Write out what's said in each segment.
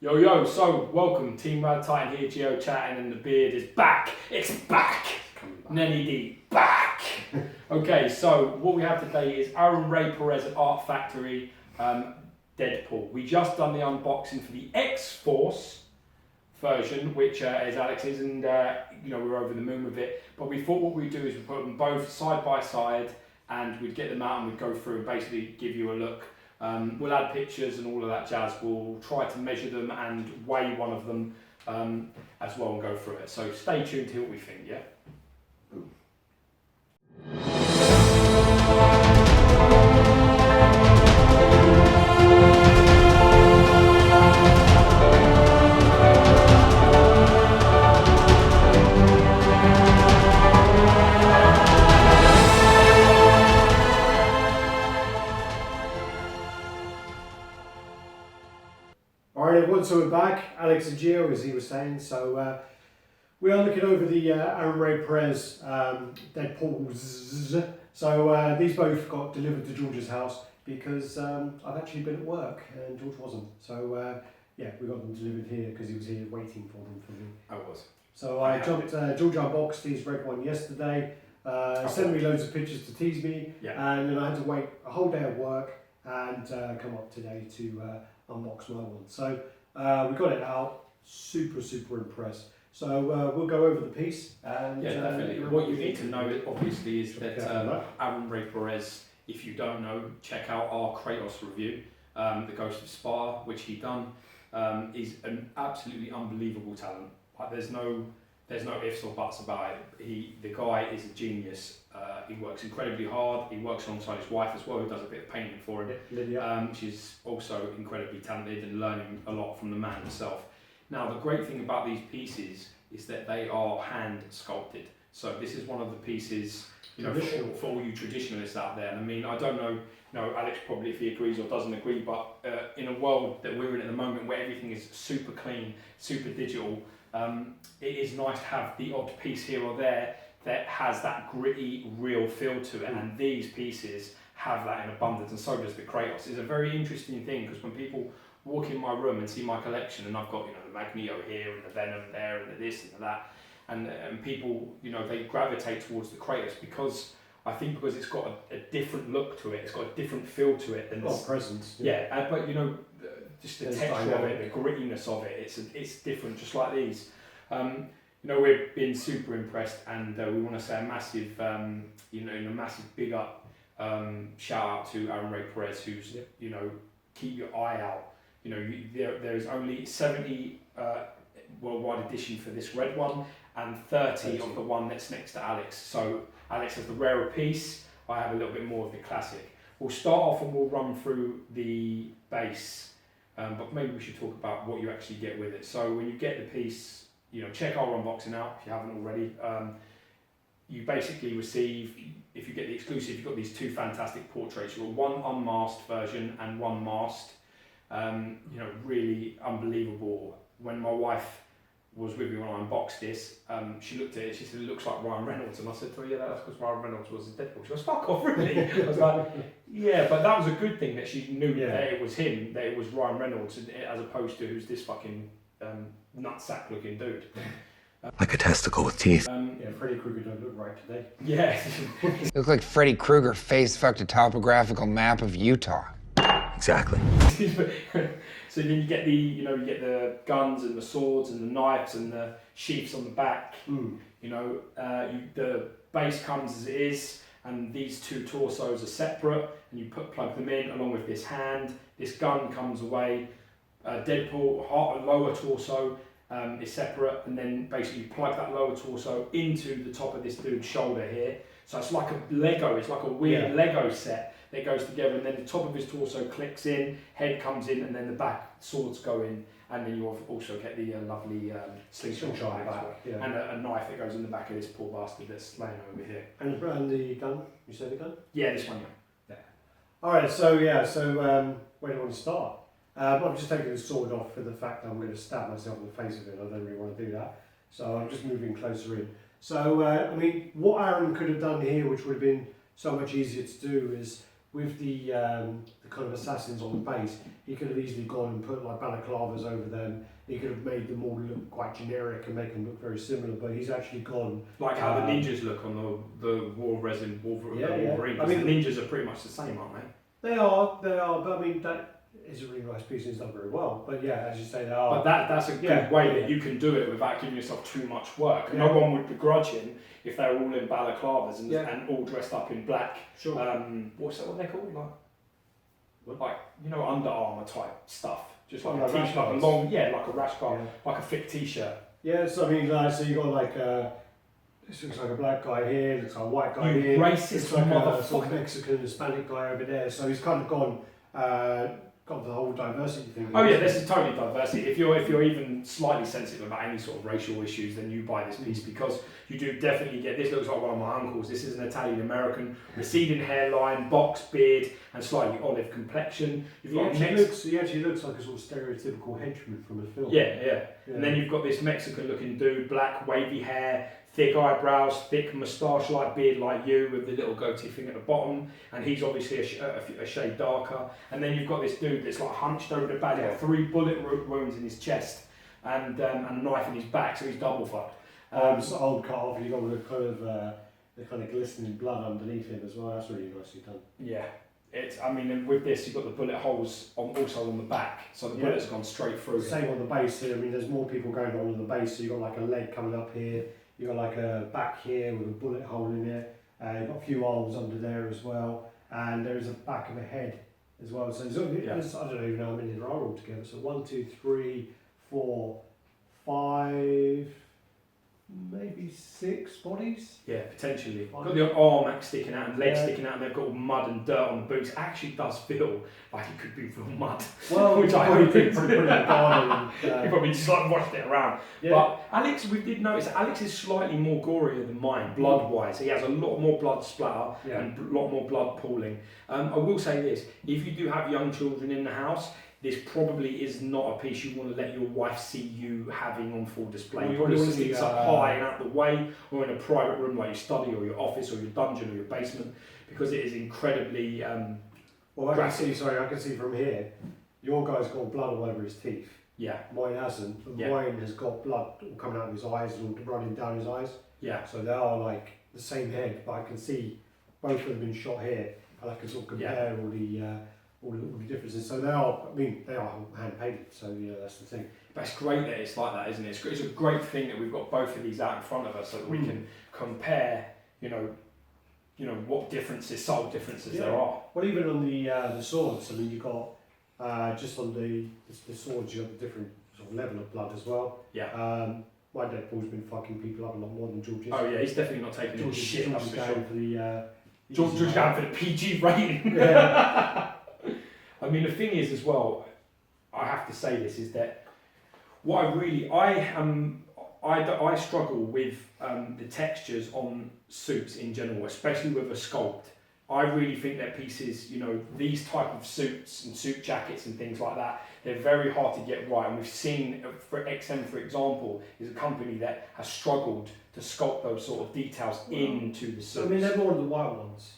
Yo, so welcome, Team RaddTitan here, Geo chatting, and the beard is back. It's back! Nenny D, back! Okay, so what we have today is Aaron Ray Perez at Art Factory, Deadpool. We just done the unboxing for the X-Force version, which is Alex's, and we're over the moon with it. But we thought what we'd do is we'd put them both side by side, and we'd get them out and we'd go through and basically give you a look. We'll add pictures and all of that jazz. We'll try to measure them and weigh one of them as well and go through it. So stay tuned to hear what we think, yeah? Ooh. Alright everyone, so we're back, Alex and Gio as he was saying, so we are looking over the Aaron Ray Perez Deadpools. So these both got delivered to George's house because I've actually been at work and George wasn't. So yeah, we got them delivered here because he was here waiting for them for me. I was. So I jumped, George unboxed his red one yesterday, sent me loads of pictures to tease me, and then I had to wait a whole day of work and come up today to unbox my one. So we got it out, super impressed. So we'll go over the piece. And, yeah, definitely. What you need to know, obviously, is that Aaron Ray Perez, if you don't know, check out our Kratos review, The Ghost of Sparta, which he done, is an absolutely unbelievable talent. Like, there's no ifs or buts about it. The guy is a genius. He works incredibly hard. He works alongside his wife as well, who does a bit of painting for him. Lydia. She's also incredibly talented and learning a lot from the man himself. Now, the great thing about these pieces is that they are hand sculpted. So this is one of the pieces, for all you traditionalists out there. And I mean, I don't know, Alex probably if he agrees or doesn't agree, but in a world that we're in at the moment where everything is super clean, super digital, it is nice to have the odd piece here or there that has that gritty, real feel to it. And these pieces have that in abundance, and so does the Kratos. It's a very interesting thing because when people walk in my room and see my collection, and I've got the Magneto here and the Venom there and the this and the that, and people they gravitate towards the Kratos because it's got a different look to it. It's got a different feel to it than presence. Yeah, but just the texture of it, the grittiness of it, it's different, just like these. We've been super impressed, and we want to say a massive, massive big up, shout out to Aaron Ray Perez, who's keep your eye out. There is only 70 worldwide edition for this red one, and 30 of the one that's next to Alex. So Alex has the rarer piece. I have a little bit more of the classic. We'll start off and we'll run through the base, but maybe we should talk about what you actually get with it. So when you get the piece, check our unboxing out if you haven't already. You basically receive, if you get the exclusive, you've got these two fantastic portraits. You've got one unmasked version and one masked. Really unbelievable. When my wife was with me when I unboxed this, she looked at it, she said it looks like Ryan Reynolds, and I said to her, yeah, that's because Ryan Reynolds was in Deadpool. She goes, fuck off, really? I was like, yeah, but that was a good thing that she knew that it was him, that it was Ryan Reynolds, as opposed to who's this fucking nutsack looking dude. Like a testicle with teeth. Freddy Krueger don't look right today. Yeah. It looks like Freddy Krueger face fucked a topographical map of Utah. Exactly. So then you get the guns and the swords and the knives and the sheaths on the back. The base comes as it is, and these two torsos are separate, and you plug them in along with this hand. This gun comes away. Deadpool lower torso is separate, and then basically you plug that lower torso into the top of this dude's shoulder here. So it's like a Lego. It's like a weird Lego set that goes together, and then the top of his torso clicks in, head comes in, and then the back swords go in, and then you also get the lovely slingshot on the back, and a knife that goes in the back of this poor bastard that's laying over here. And the gun? You said the gun? Yeah, this one. Yeah. All right. So where do you want to start? I'm just taking the sword off for the fact that I'm going to stab myself in the face with it. I don't really want to do that, so I'm just moving closer in. So what Aaron could have done here, which would have been so much easier to do, is with the kind of assassins on the base, he could have easily gone and put like balaclavas over them. He could have made them all look quite generic and make them look very similar, but he's actually gone... Like how the ninjas look on the Wolverine. I mean, the ninjas are pretty much the same, aren't they? They are, but I mean, that is a really nice piece and it's done very well. But yeah, as you say, they are... But that's a good way that you can do it without giving yourself too much work. Yeah. No one would begrudge him if they were all in balaclavas and all dressed up in black. Sure. What's that? What they called? Like Under Armour type stuff. Just like a t-shirt, like a long, like a rash guard, like a thick t-shirt. Yeah, so I mean, so you got like this looks like a black guy here, looks like a white guy here. Racist looks like motherfucker. a sort of Mexican, Hispanic guy over there. So he's kind of gone the whole diversity thing. Oh yeah, this is totally diversity. If you're even slightly sensitive about any sort of racial issues, then you buy this piece because you do definitely get. This looks like one of my uncles. This is an Italian American, receding hairline, box beard, and slightly olive complexion. He actually looks like a sort of stereotypical henchman from a film. Yeah. And then you've got this Mexican-looking dude, black wavy hair, thick eyebrows, thick moustache-like beard like you, with the little goatee thing at the bottom, and he's obviously a shade darker. And then you've got this dude that's like hunched over the back, got 3 bullet wounds in his chest, and a knife in his back, so he's double fucked. It's old cut off. You got the kind of glistening blood underneath him as well. That's really nicely done. Yeah. And with this, you've got the bullet holes also on the back, so the bullet's gone straight through. Same on the base. I mean, there's more people going on the base. So you've got like a leg coming up here. You've got like a back here with a bullet hole in it. You've got a few arms under there as well. And there's a back of a head as well. So there's, I don't even know how many there are altogether. So 1, 2, 3, 4, 5, maybe 6 bodies. Yeah, potentially. Got the arm sticking out and legs sticking out, and they've got mud and dirt on the boots. It actually does feel like it could be real mud. Well, which I hope put it in the garden. You probably just like washed it around. Yeah. But Alex, we did notice Alex is slightly more gorier than mine, blood-wise. He has a lot more blood splatter and a lot more blood pooling. I will say this: if you do have young children in the house, this probably is not a piece you want to let your wife see you having on full display. You probably want to stick it up high and out the way, or in a private room like your study or your office or your dungeon or your basement, because it is incredibly well, I can see from here, your guy's got blood all over his teeth. Yeah. Mine hasn't. But mine has got blood coming out of his eyes and running down his eyes. Yeah. So they are like the same head, but I can see both of them been shot here, and I can sort of compare all the differences. So they are hand painted. So that's the thing. But it's great that it's like that, isn't it? It's a great thing that we've got both of these out in front of us, so that we can compare. What subtle differences there are. Well, even on the swords, I mean, you got just on the swords, you got the different sort of level of blood as well. Yeah. My Deadpool's been fucking people up a lot more than George's. Oh yeah, he's definitely not taking any shit. That's for sure. George's going for the PG rating. Yeah. I mean, the thing is as well, I have to say this, is that what I struggle with the textures on suits in general, especially with a sculpt. I really think that pieces, these type of suits and suit jackets and things like that, they're very hard to get right. And we've seen, for XM for example, is a company that has struggled to sculpt those sort of details into the suits. I mean, they're more the white ones.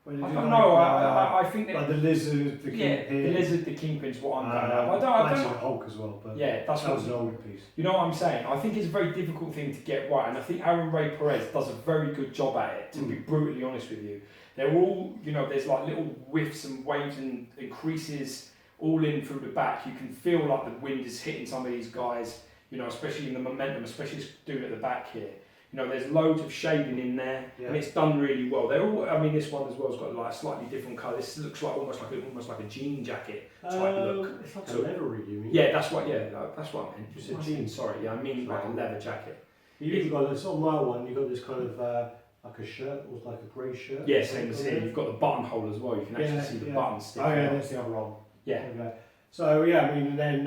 I don't know. I think that like the lizard, the kingpin. The lizard, the kingpin's what I'm going at. I don't. Hulk as well, but yeah, that was an older piece. You know what I'm saying? I think it's a very difficult thing to get right, and I think Aaron Ray Perez does a very good job at it. To be brutally honest with you, they're all there's like little whiffs and waves and creases all in through the back. You can feel like the wind is hitting some of these guys. Especially in the momentum, especially this dude at the back here. There's loads of shading in there, and it's done really well. They're all. I mean, this one as well has got like a slightly different colour. This looks like almost like a jean jacket type look. It's like a leathery, you mean? Yeah, that's what. Yeah, that's what I meant. You said jean. Sorry, yeah, I mean like a leather jacket. You've got this on my one. You've got this kind of like a shirt, or like a grey shirt. Yeah, same as here. You've got the buttonhole as well. You can actually see the buttons sticking out. Oh yeah, that's the other one. Yeah. Okay. So yeah, I mean, and then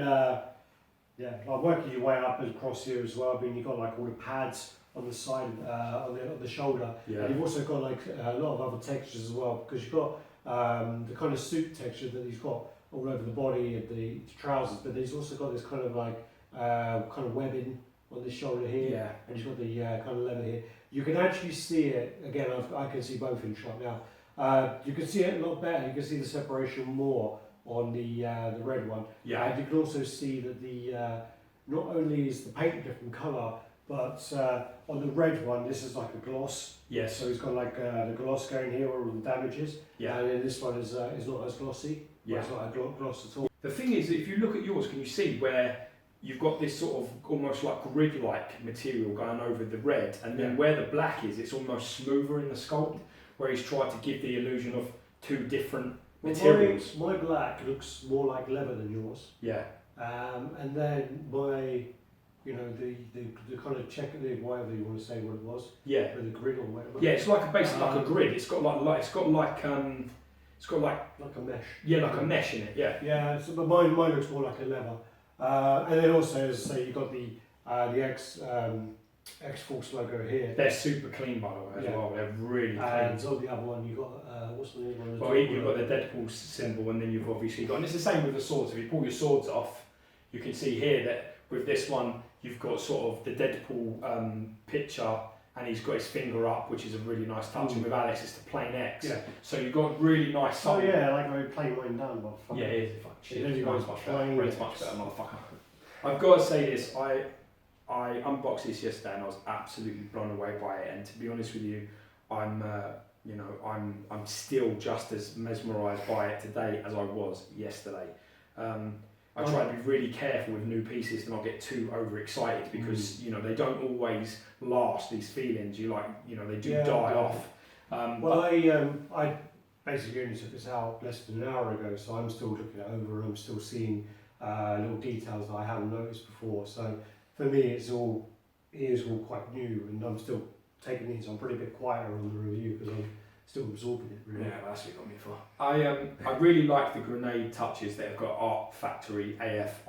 like working your way up across here as well. I mean, you've got like all the pads on the side, on the shoulder. Yeah. And you've also got like a lot of other textures as well, because you've got the kind of suit texture that he's got all over the body and the trousers, but he's also got this kind of like kind of webbing on the shoulder here, and he's got the kind of leather here. You can actually see it again. I can see both in shot now. You can see it a lot better. You can see the separation more on the red one. Yeah. And you can also see that the not only is the paint a different colour, but on the red one, this is like a gloss. Yes. So it's got like the gloss going here where all the damage is. Yeah. And then this one is not as glossy. Yeah. It's not a gloss at all. The thing is, if you look at yours, can you see where you've got this sort of almost like grid-like material going over the red, and then where the black is, it's almost smoother in the sculpt, where he's tried to give the illusion of two different materials. My black looks more like leather than yours. Yeah. And then my, you know, the kind of checker, whatever you want to say what it was. Yeah. Or the grid or whatever. Yeah, it's like basically like a grid. It's got like like a mesh. Yeah, like a mesh in it. Yeah. Yeah. So, but mine looks more like a leather. And then also, as I say, you've got the X Force logo here. They're super clean, by the way, as well. They're really clean. And on the other one, you've got what's the name one? Well, you've got the Deadpool symbol, and then you've obviously got, and it's the same with the swords. If you pull your swords off, you can see here that with this one, you've got sort of the Deadpool picture, and he's got his finger up, which is a really nice touch. And with Alex, it's the plain X. Yeah. So you've got really nice. Oh yeah, like I play mine down, motherfucker. Yeah, it is. Fuck shit. It is Mine's much better. plain Red's much better, motherfucker. I've got to say this. I unboxed this yesterday, and I was absolutely blown away by it. And to be honest with you, I'm still just as mesmerised by it today as I was yesterday. I try to be really careful with new pieces to not get too overexcited, because you know they don't always last. These feelings, they do die off. I basically only took this out less than an hour ago, so I'm still looking it over and I'm still seeing little details that I haven't noticed before. So for me, it is all quite new, and I'm still taking it. So I'm pretty bit quieter on the review because I'm still absorbing it. Really. Yeah, that's what you got me for. I really like the grenade touches that have got Art Factory AF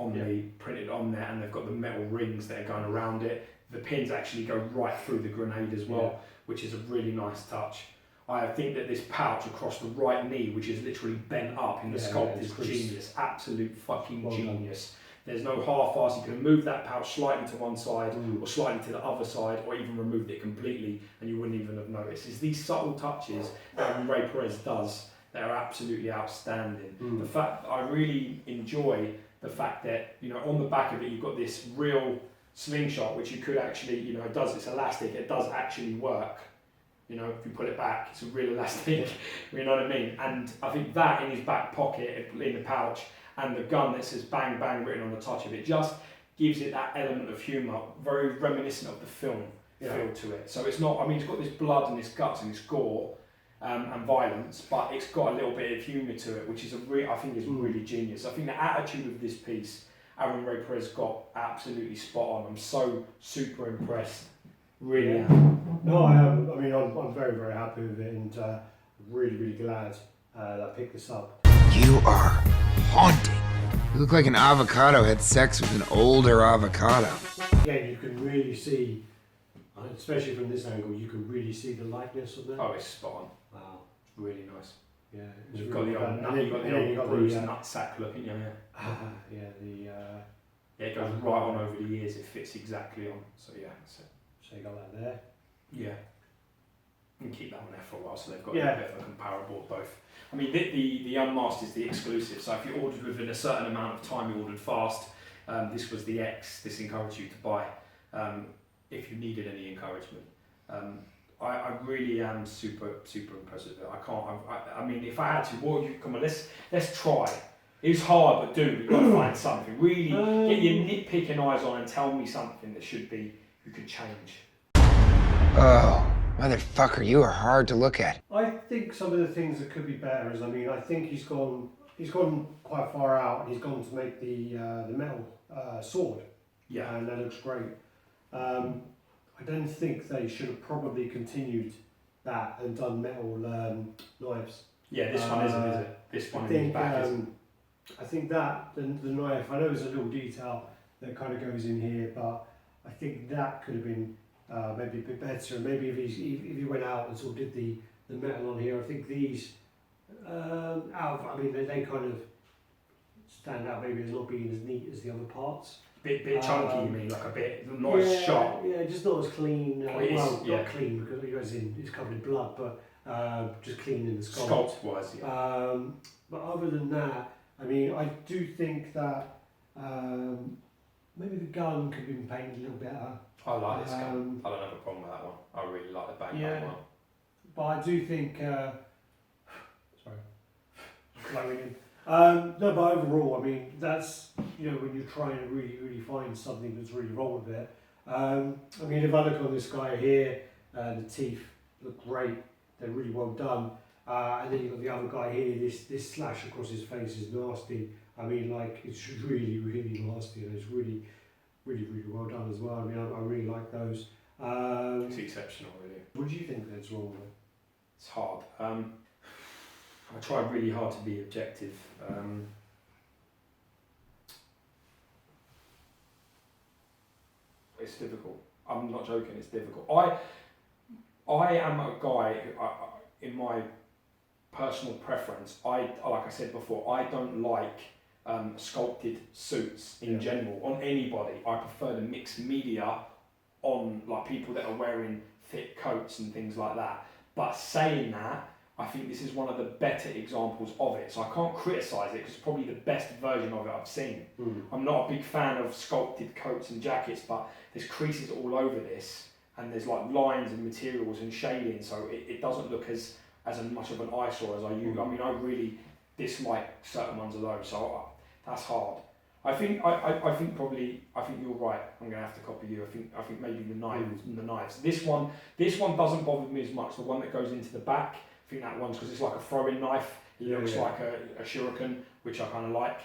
printed on there, and they've got the metal rings that are going around it. The pins actually go right through the grenade as well, which is a really nice touch. I think that this pouch across the right knee, which is literally bent up in the sculpt, is genius. Absolute fucking genius. There's no half-arse. You can move that pouch slightly to one side or slightly to the other side, or even removed it completely and you wouldn't even have noticed. It's these subtle touches that Ray Perez does that are absolutely outstanding. The fact I really enjoy the fact that, on the back of it you've got this real slingshot, which you could actually, it's elastic, it does actually work. If you pull it back, it's a real elastic, you know what I mean? And I think that in his back pocket, in the pouch, and the gun that says bang bang written on the touch of it, just gives it that element of humour, very reminiscent of the film feel to it. So it's not, it's got this blood and this guts and this gore and violence, but it's got a little bit of humour to it, which is I think is really genius. I think the attitude of this piece, Aaron Ray Perez got absolutely spot on. I'm so super impressed. Really am. No, I am. I'm very, very happy with it, and really, really glad that I picked this up. You are haunting. You look like an avocado had sex with an older avocado. Again, you can really see, especially from this angle, you can really see the likeness of that. Oh, it's spot on. Wow. It's really nice. Yeah. You've got the old bruised nutsack looking, it goes right on over the ears. It fits exactly on. So yeah, that's it. So you got that there. Yeah. And keep that one there for a while, so they've got a bit of a comparable of both. The unmasked is the exclusive, so if you ordered within a certain amount of time, you ordered fast, this was the X. This encouraged you to buy if you needed any encouragement. I really am super, super impressed with it. If I had to, come on, let's try. It's hard, but dude, we've got to find something. Really get your nitpicking eyes on and tell me something that you could change. Oh, motherfucker, you are hard to look at. I think some of the things that could be better is, I think he's gone quite far out, and he's gone to make the metal sword. Yeah. And that looks great. I don't think they should have probably continued that and done metal knives. Yeah, this one isn't, is it? This one in the back isn't. I think that the knife, I know there's a little detail that kind of goes in here, but I think that could have been maybe a bit better. Maybe if he went out and sort of did the metal on here, I think these they kind of stand out maybe as not being as neat as the other parts. Bit chunky, you mean, like a bit not as sharp. Yeah, just not as clean. Not clean because it's covered in blood, but just cleaning the sculpt. Sculpt wise, yeah. But other than that, I mean, I do think that maybe the gun could have been painted a little better. I like this gun. I don't have a problem with that one. I really like the bang one. But I do think, sorry, blowing in. No, but overall, I mean, that's, you know, when you're trying to really find something that's really wrong with it. I mean, if I look on this guy here, the teeth look great. They're really well done. And then you've got the other guy here, this slash across his face is nasty. I mean, like, it's really nasty, and it's really well done as well. I mean, I really like those. It's exceptional, really. What do you think that's wrong with it? It's hard. I tried really hard to be objective. It's difficult. I'm not joking. It's difficult. I am a guy in my personal preference. Like I said before, I don't like sculpted suits in general on anybody. I prefer the mixed media on like people that are wearing thick coats and things like that. But saying that, I think this is one of the better examples of it. So I can't criticise it because it's probably the best version of it I've seen. I'm not a big fan of sculpted coats and jackets, but there's creases all over this, and there's like lines and materials and shading, so it doesn't look as much of an eyesore as I use. I mean, I really dislike certain ones of those, so that's hard. I think you're right. I'm gonna have to copy you. I think maybe the knives. This one doesn't bother me as much. The one that goes into the back, I think that one's because it's like a throwing knife. It looks like a shuriken, which I kind of like.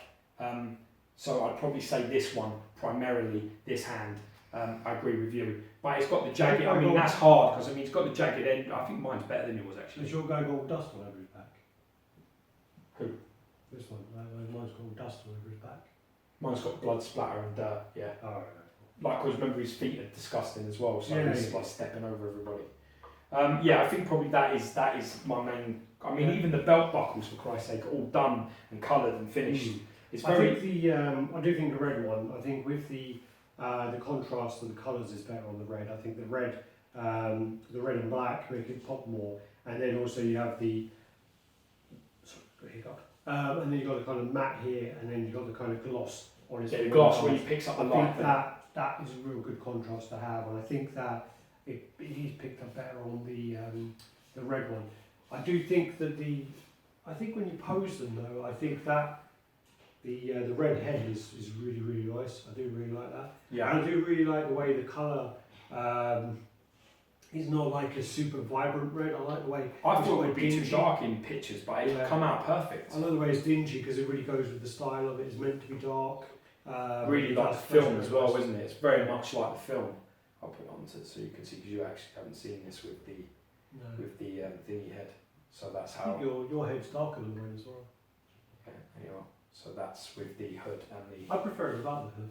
So I'd probably say this one primarily. This hand. I agree with you, but it's got the jagged. I mean, that's hard because I mean it's got the jagged end. I think mine's better than yours actually. Has your guy got all dust all over his back? Who? This one. Mine's got all dust all over his back. Mine's got blood splatter and dirt. Yeah. Oh, right. Like, because remember his feet are disgusting as well, so he's like stepping over everybody. I think probably that is my main. I mean, even the belt buckles, for Christ's sake, are all done and coloured and finished. It's very. I do think the red one. I think with the contrast and the colours is better on the red. I think the red and black make it pop more, and then also you have the. Sorry, got a hiccup. And then you've got the kind of matte here, and then you've got the kind of gloss on his. Yeah, the gloss where he picks up the light. I think that is a real good contrast to have, and I think that he's picked up better on the red one. I do think that I think when you pose them though, I think that the red head is really nice. I do really like that. Yeah. And I do really like the way the colour is not like a super vibrant red. I like the way I thought it would be too dark in pictures, but it's come out perfect. I love the way it's dingy because it really goes with the style of it. It's meant to be dark. Really like the film as well, isn't it? It's very much like the film. I'll put it on so you can see, because you actually haven't seen this with the thingy head. So that's how. I think your head's darker than mine as well. Okay, anyway, so that's with the hood and the. I prefer it without the hood.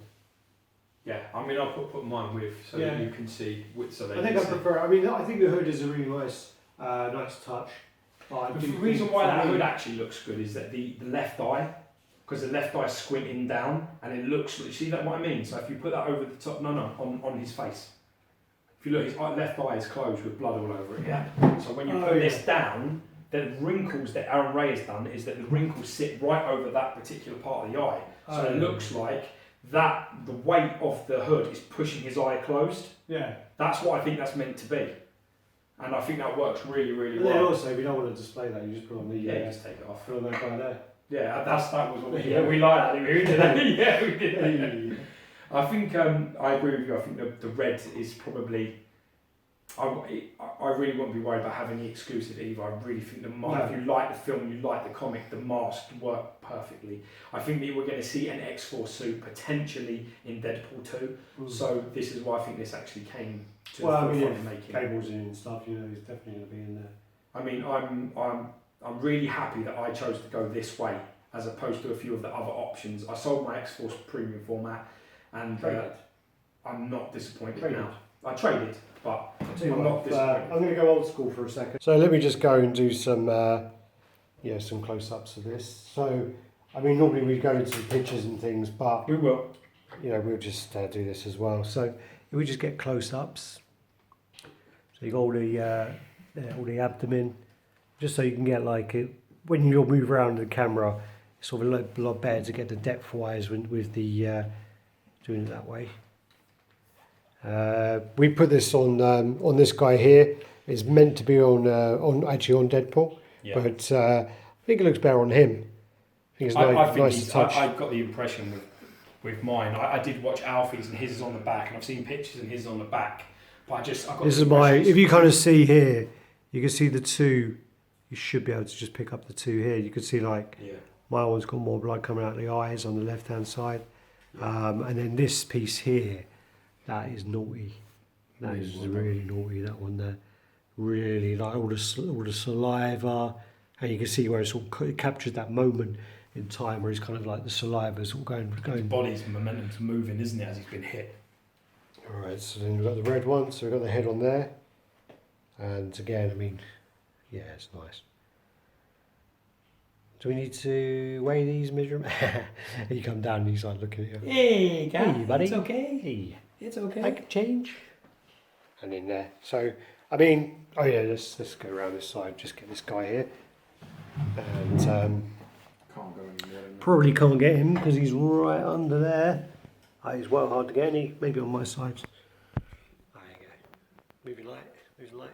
Yeah, I mean I'll put mine with so that you can see. So I think I prefer. I mean, I think the hood is a really nice touch. The reason why that hood actually looks good is that the left eye. Because the left eye's squinting down, and it looks. You see that what I mean? So if you put that over the top, on his face. If you look, his left eye is closed with blood all over it. Yeah. So when you put this down, the wrinkles that Aaron Ray has done is that the wrinkles sit right over that particular part of the eye. So it looks like that the weight of the hood is pushing his eye closed. Yeah. That's what I think that's meant to be, and I think that works really well. And then also, if you don't want to display that, you just put on the just take it off. Put on that guy there. Yeah, that was what we we like that. We did that. Yeah, we did that. I think I agree with you. I think the red is probably. I really wouldn't be worried about having the exclusive either. I really think if you like the film, you like the comic, the mask work perfectly. I think that we're going to see an X-Force suit potentially in Deadpool 2. So this is why I think this actually came to the forefront of making. Cables in and stuff, he's definitely going to be in there. I mean, I'm really happy that I chose to go this way as opposed to a few of the other options. I sold my X-Force premium format, and I'm not disappointed now. I traded, but I'm not disappointed. I'm going to go old school for a second. So let me just go and do some close-ups of this. So, I mean, normally we go into the pictures and things, but we will. We'll just do this as well. So if we just get close-ups. So you got all the abdomen. just so you can get like it when you move around the camera. It's sort of a lot better to get the depth wise with the doing it that way. We put this on this guy here. It's meant to be on Deadpool, but I think it looks better on him. I think it's nice to touch. I've got the impression with mine. I did watch Alfie's and his is on the back, and I've seen pictures and his is on the back. But I got this is my. If you kind of see here, you can see the two. You should be able to just pick up the two here. You can see like my one's got more blood coming out of the eyes on the left hand side, and then this piece here, that is naughty. That is really naughty. That one there, really like all the saliva, and you can see where it's all captured that moment in time where it's kind of like the saliva's all going. His body's momentum's moving, isn't it, as he's been hit. All right, so then we've got the red one. So we've got the head on there, and again, I mean, yeah, it's nice. Do we need to weigh these measurements? And you come down and he's like looking at you. Hey, guys, hey, buddy. It's okay. It's okay. I can change. And in there. So, I mean, oh yeah, let's go around this side. Just get this guy here. And can't go anymore. probably can't get him because he's right under there. Oh, he's well hard to get. Maybe on my side. There you go. Moving light. Moving light.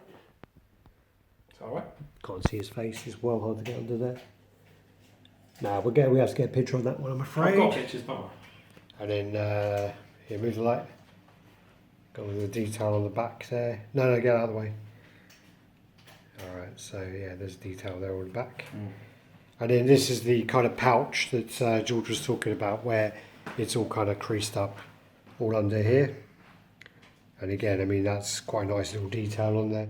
It's all right. Can't see his face. It's well hard to get under there. Nah, we have to get a picture on that one, I'm afraid. I've got pictures, don't I? And then, here, move the light. Go with the detail on the back there. No, get out of the way. Alright, so yeah, there's detail there on the back. And then this is the kind of pouch that George was talking about, where it's all kind of creased up all under here. And again, I mean, that's quite a nice little detail on there.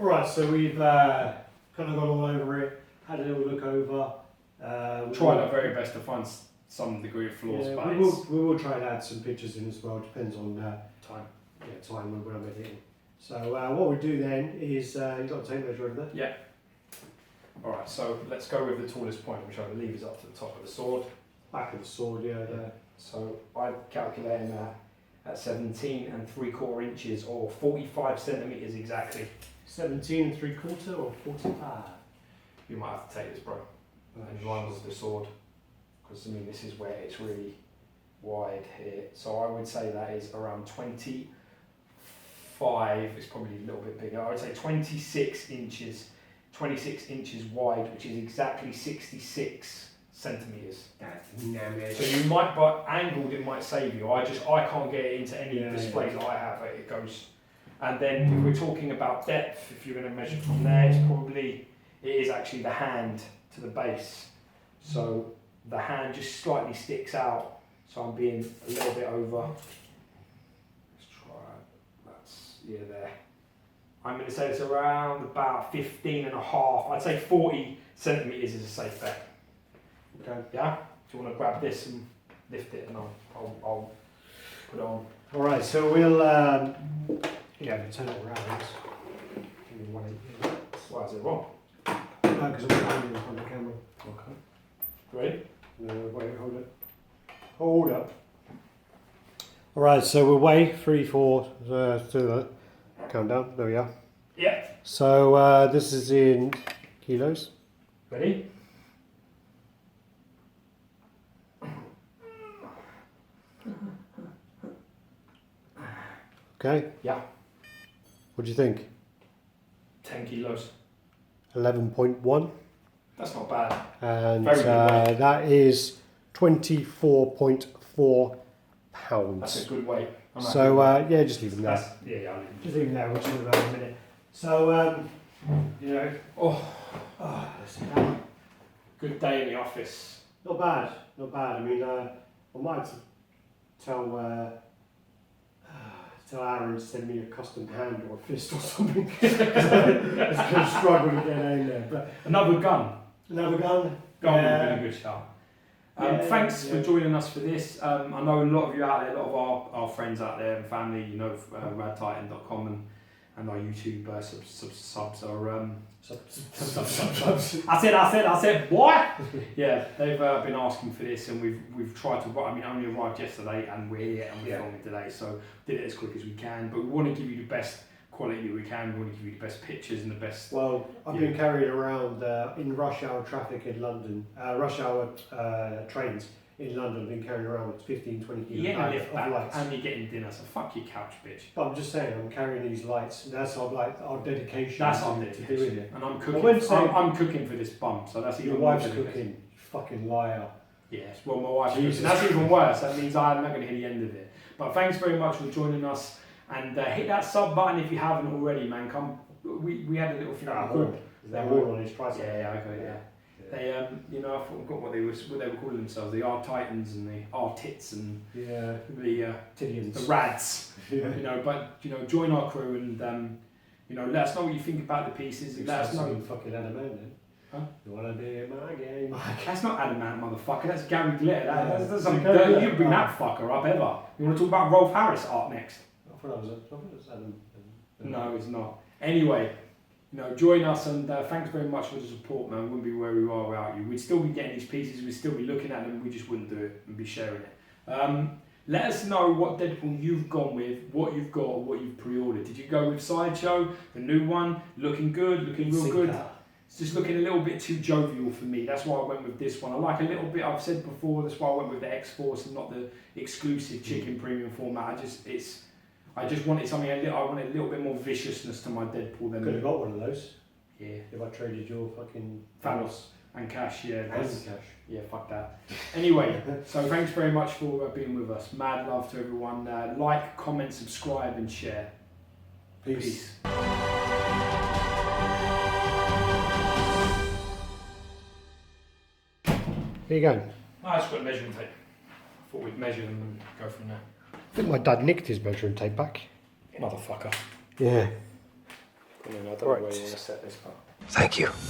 Alright, so we've kind of gone all over it, had a little look over. Tried our very best to find some degree of flaws, yeah, but we will try and add some pictures in as well. Depends on time. Yeah, time when I'm editing. So what we do then is you got a tape measure over there. Yeah. All right. So let's go with the tallest point, which I believe is up to the top of the sword. Back of the sword, yeah. There. So I'm calculating that at 17 3/4 inches, or 45 centimeters exactly. 17 3/4 or 45. You might have to take this, bro. And line with the sword, because I mean this is where it's really wide here. So I would say that is around 25. It's probably a little bit bigger. I would say 26 inches. 26 inches wide, which is exactly 66 centimeters. So you might, but angled it might save you. I can't get it into any displays that I have. It goes, and then if we're talking about depth, if you're going to measure from there, it is actually the hand to the base, so the hand just slightly sticks out, so I'm being a little bit over. Let's try, that's, there. I'm going to say it's around about 15 and a half. I'd say 40 centimeters is a safe bet. Okay. Yeah? Do you want to grab this and lift it, and I'll put it on. Alright, so we'll turn it around. Why is it wrong? No, because I'm holding it on the camera. Okay. Ready? No, wait, hold it. Hold up. Alright, so we'll weigh 3, 4, calm down, there we are. Yeah. So this is in kilos. Ready? Okay. Yeah. What do you think? 10 kilos. 11.1. That's not bad. And Very good weight. that is 24.4 pounds. That's a good weight. So yeah, just leave them there. I'll leave them. Just leave them there. We'll talk about it in a minute. So Good day in the office. not bad, not bad. I mean, I might tell Aaron to send me a custom hand or a fist or something. It's going to struggle to get in there. But Another gun. another gun. Gun would have been a good shout. Thanks for joining us for this. I know a lot of you out there, a lot of our friends out there and family, you know, RaddTitan.com and our YouTube subs are I said what? Yeah, they've been asking for this, and we've tried to. I mean, only arrived yesterday, and we're here and we're filming today, so did it as quick as we can. But we want to give you the best quality that we can. We want to give you the best pictures and the best. Well, I've been carried around in rush hour traffic in London, rush hour trains in London. I've been carrying around 15, 20 kilos lift back lights. and you're getting dinner, so fuck your couch, bitch. But I'm just saying, I'm carrying these lights. And that's our dedication. That's our to dedication. doing it. And I'm cooking. I'm cooking for this bum, so that's even your more wife's dedication. cooking. You fucking liar. Yes, well, my wife's cooking. Jesus That's even Christ. worse. That means I'm not going to hit the end of it. But thanks very much for joining us, and hit that sub button if you haven't already, man. Come, we had a little thing. They're all on his price. Yeah, I got it. Yeah. They, I forgot what they were calling themselves. The RaddTitans and the RTits and the Tillions. the Radds. Yeah. But join our crew and let us know what you think about the pieces. Let us know. Fucking adamant then. Huh? You wanna be in my game? That's not adamant, motherfucker. That's Gary Glitter. That's some Gary dirty. Glitter. You bring that fucker up ever. You want to talk about Rolf Harris art next? I thought it was Adam. No, it's not. Anyway, join us and thanks very much for the support, man. We wouldn't be where we are without you. We'd still be getting these pieces. We'd still be looking at them. We just wouldn't do it and be sharing it. Let us know what Deadpool you've gone with, what you've got, or what you've pre-ordered. Did you go with Sideshow, the new one? Looking good, looking real good. It's just looking a little bit too jovial for me. That's why I went with this one. I like a little bit, I've said before, that's why I went with the X-Force and not the exclusive chicken premium format. I just wanted something I wanted a little bit more viciousness to my Deadpool than Could have got one of those. Yeah. If I traded your fucking Thanos and cash, yeah. and cash. Yeah, fuck that. Anyway, so thanks very much for being with us. Mad love to everyone. Like, comment, subscribe and share. Peace. Here you go. I just got a measuring tape. I thought we'd measure them and go from there. I think my dad nicked his measuring tape back. Motherfucker. Yeah. I don't know where you want to set this up. Thank you.